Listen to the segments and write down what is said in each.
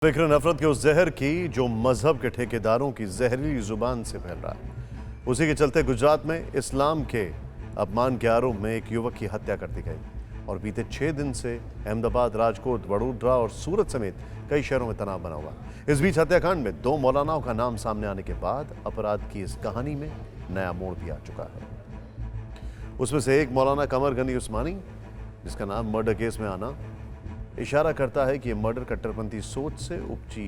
फिक्र नफरत के उस जहर की जो मजहब के ठेकेदारों की जहरीली जुबान से फैल रहा है, उसी के चलते गुजरात में इस्लाम के अपमान के आरोप में एक युवक की हत्या कर दी गई और बीते 6 दिन से अहमदाबाद, राजकोट, वडोदरा और सूरत समेत कई शहरों में तनाव बना हुआ। इस बीच हत्याकांड में 2 मौलानाओं का नाम सामने आने के बाद अपराध की इस कहानी में नया मोड़ भी आ चुका है। उसमें से एक मौलाना कमर गनी उस्मानी, जिसका नाम मर्डर केस में आना इशारा करता है कि यह मर्डर कट्टरपंथी सोच से उपजी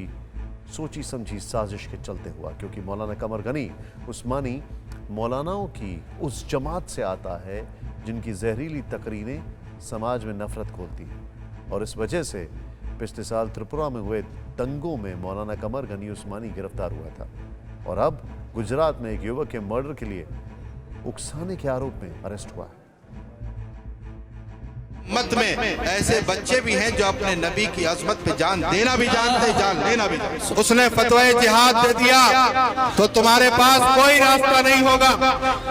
सोची समझी साजिश के चलते हुआ, क्योंकि मौलाना कमर गनी उस्मानी मौलानाओं की उस जमात से आता है जिनकी जहरीली तकरीरें समाज में नफरत खोलती हैं और इस वजह से पिछले साल त्रिपुरा में हुए दंगों में मौलाना कमर गनी उस्मानी गिरफ्तार हुआ था और अब गुजरात में एक युवक के मर्डर के लिए उकसाने के आरोप में अरेस्ट हुआ है। उम्मत में ऐसे बच्चे भी हैं जो अपने नबी की अजमत पे जान देना भी जानते, जान लेना भी जानते। उसने फतवा जिहाद दे दिया तो तुम्हारे पास कोई रास्ता नहीं होगा,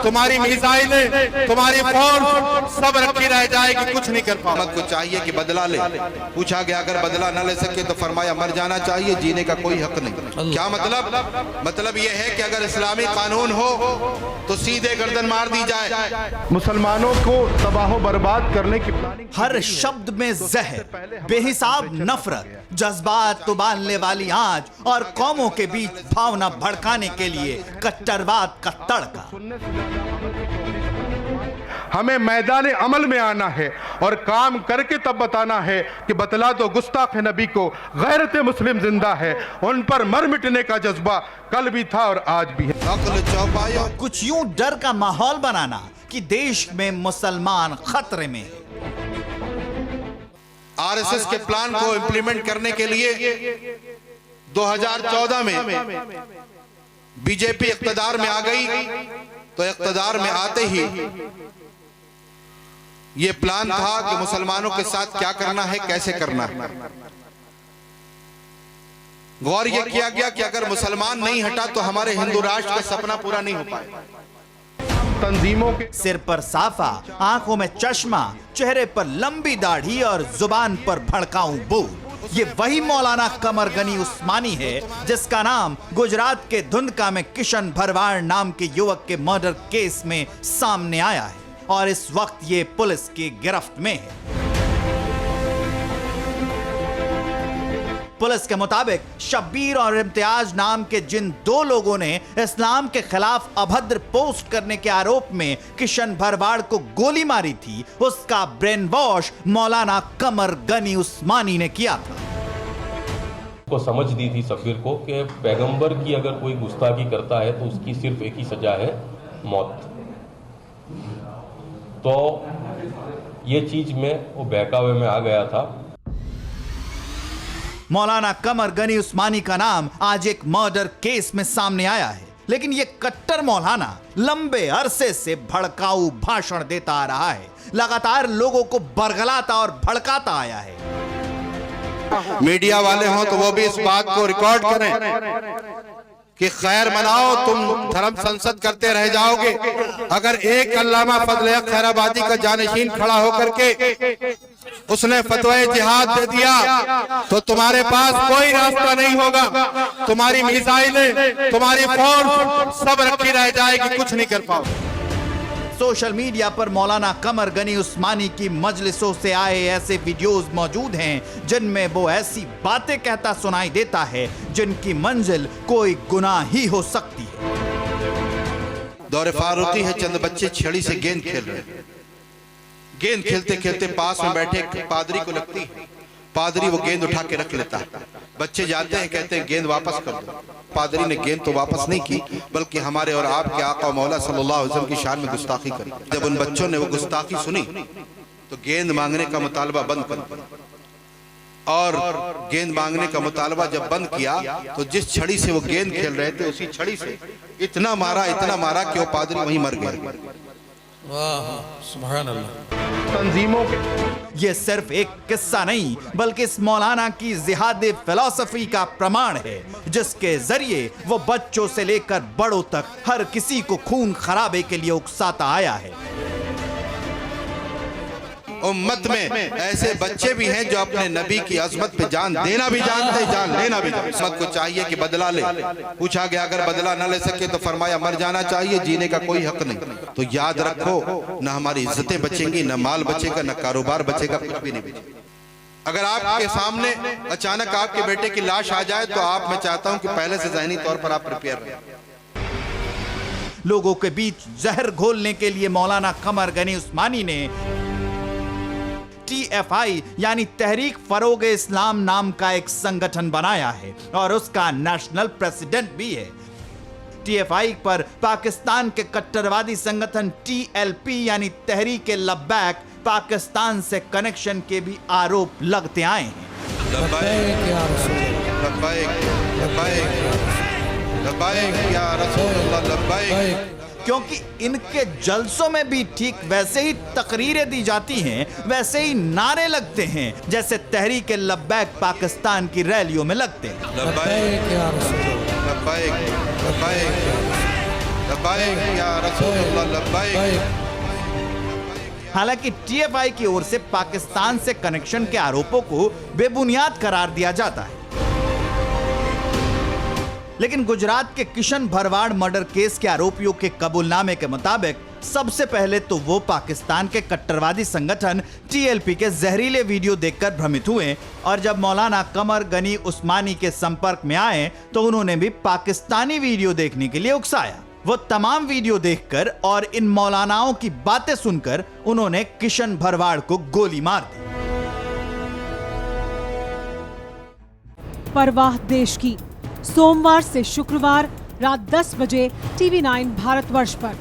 तुम्हारी मिसाइलें, तुम्हारी फौज सब रखी रह जाएगी, कुछ नहीं कर पाओगे। को चाहिए कि बदला ले। पूछा गया अगर बदला न ले सके तो फरमाया मर जाना चाहिए, जीने का कोई हक नहीं। क्या मतलब? मतलब यह है कि अगर इस्लामी कानून हो तो सीधे गर्दन मार दी जाए। मुसलमानों को तबाह बर्बाद करने की हर शब्द में जहर, बेहिसाब नफरत, जज्बात उबालने वाली आंच और कौमों के बीच भावना भड़काने के लिए कट्टरवाद का तड़का। हमें मैदान अमल में आना है और काम करके तब बताना है कि बतला दो गुस्ताख नबी को गैरत मुस्लिम जिंदा है, उन पर मर मिटने का जज्बा कल भी था और आज भी है। कुछ यूं डर का माहौल बनाना कि देश में मुसलमान खतरे में है। आरएसएस के प्लान को इंप्लीमेंट करने के लिए 2014 में बीजेपी इख्तियार में आ गई तो इख्तियार में आते ही ये प्लान था कि मुसलमानों के साथ क्या करना है, कैसे करना है। गौर यह किया गया कि अगर मुसलमान नहीं हटा तो हमारे हिंदू राष्ट्र का सपना पूरा नहीं हो पाएगा। तंजीमों के सिर पर साफा, आंखों में चश्मा, चेहरे पर लंबी दाढ़ी और जुबान पर भड़काऊ बोल, ये वही मौलाना कमर गनी उस्मानी है जिसका नाम गुजरात के धुंधका में किशन भरवाड़ नाम के युवक के मर्डर केस में सामने आया है और इस वक्त ये पुलिस की गिरफ्त में है। पुलिस के मुताबिक शब्बीर और इम्तियाज नाम के जिन 2 लोगों ने इस्लाम के खिलाफ अभद्र पोस्ट करने के आरोप में किशन भरवाड़ को गोली मारी थी, उसका ब्रेन वॉश मौलाना कमर गनी उस्मानी ने किया था। को समझ दी थी शब्बीर को कि पैगंबर की अगर कोई गुस्ताखी करता है तो उसकी सिर्फ एक ही सजा है, मौत। तो ये चीज में वो बहकावे में आ गया था। मौलाना कमर गनी उस्मानी का नाम आज एक मर्डर केस में सामने आया है, लेकिन ये कट्टर मौलाना लंबे अरसे से भड़काऊ भाषण देता आ रहा है, लगातार लोगों को बरगलाता और भड़काता आया है। मीडिया वाले हों तो वो भी इस बात को रिकॉर्ड करें कि खैर मनाओ, तुम धर्म संसद करते रह जाओगे। अगर एक अल्लामा फजल खैराबादी का जानशीन खड़ा होकर के उसने फतवा जिहाद दे दिया तो तुम्हारे पास कोई रास्ता नहीं होगा, तुम्हारी मिसाइलें, तुम्हारी फौज सब रखी रह जाएगी, कुछ नहीं कर पाओगे। सोशल मीडिया पर मौलाना कमर गनी उस्मानी की मजलिसों से आए ऐसे वीडियोस मौजूद हैं जिनमें वो ऐसी बातें कहता सुनाई देता है जिनकी मंजिल कोई गुनाह ही हो सकती है। दौरे फारूकी है, चंद बच्चे छड़ी से गेंद खेल रहे हैं। गेंद खेलते खेलते पास में बैठे पादरी को लगती है, पादरी वो गेंद उठा के रख लेता है। बच्चे जाते हैं, कहते हैं गेंद वापस कर दो। पादरी ने गेंद तो वापस नहीं की बल्कि हमारे और आपके आका मौला सल्लल्लाहु अलैहि वसल्लम की शान में गुस्ताखी करी। जब उन बच्चों ने वो गुस्ताखी सुनी तो गेंद मांगने का मुतालबा बंद कर दिया और गेंद मांगने का मुतालबा जब बंद किया तो जिस छड़ी से वो गेंद खेल रहे थे उसी छड़ी से इतना मारा कि वो पादरी वहीं मर गया। सुभान अल्लाह। तंजीमों के यह सिर्फ एक किस्सा नहीं बल्कि इस मौलाना की जिहादी फिलॉसफी का प्रमाण है, जिसके जरिए वो बच्चों से लेकर बड़ों तक हर किसी को खून खराबे के लिए उकसाता आया है। उम्मत में ऐसे बच्चे भी हैं जो अपने नबी की अजमत पे जान देना भी जानते, जान लेना भी जानते। उम्मत को चाहिए कि बदला ले। पूछा गया अगर बदला न ले सके तो फरमाया मर जाना चाहिए, जीने का कोई हक नहीं। तो याद रखो, न हमारी इज्जतें बचेंगी, न माल बचेगा, न कारोबार बचेगा, कुछ भी नहीं बचेगा। अगर आपके सामने अचानक आपके बेटे की लाश आ जाए तो आप, मैं चाहता हूं कि पहले से ज़हनी तौर पर आप प्रिपेयर रहें। लोगों के बीच जहर घोलने के लिए मौलाना कमर गनी उस्मानी ने TFI यानी तहरीक फरोग इस्लाम नाम का एक संगठन बनाया है और उसका नेशनल प्रेसिडेंट भी है। TFI पर पाकिस्तान के कट्टरवादी संगठन TLP यानी तहरीक लब्बैक पाकिस्तान से कनेक्शन के भी आरोप लगते आए हैं। लब्बैक या रसूल, लब्बैक, लब्बैक, लब्बैक या रसूलल्लाह, लब्बैक। क्योंकि इनके जलसों में भी ठीक वैसे ही तकरीरें दी जाती हैं, वैसे ही नारे लगते हैं जैसे तहरीक लब्बैक पाकिस्तान की रैलियों में लगते हैं। लब्बैक या रसूल, लब्बैक, लब्बैक, लब्बैक या रसूलल्लाह, लब्बैक। हालांकि TFI की ओर से पाकिस्तान से कनेक्शन के आरोपों को बेबुनियाद करार दिया जाता है, लेकिन गुजरात के किशन भरवाड़ मर्डर केस के आरोपियों के कबूलनामे के मुताबिक सबसे पहले तो वो पाकिस्तान के कट्टरवादी संगठन TLP के जहरीले वीडियो देखकर भ्रमित हुए और जब मौलाना कमर गनी उस्मानी के संपर्क में आए तो उन्होंने भी पाकिस्तानी वीडियो देखने के लिए उकसाया। वो तमाम वीडियो देखकर और इन मौलानाओं की बातें सुनकर उन्होंने किशन भरवाड़ को गोली मार दी। परवाह देश की, सोमवार से शुक्रवार रात 10 बजे TV9 भारतवर्ष पर।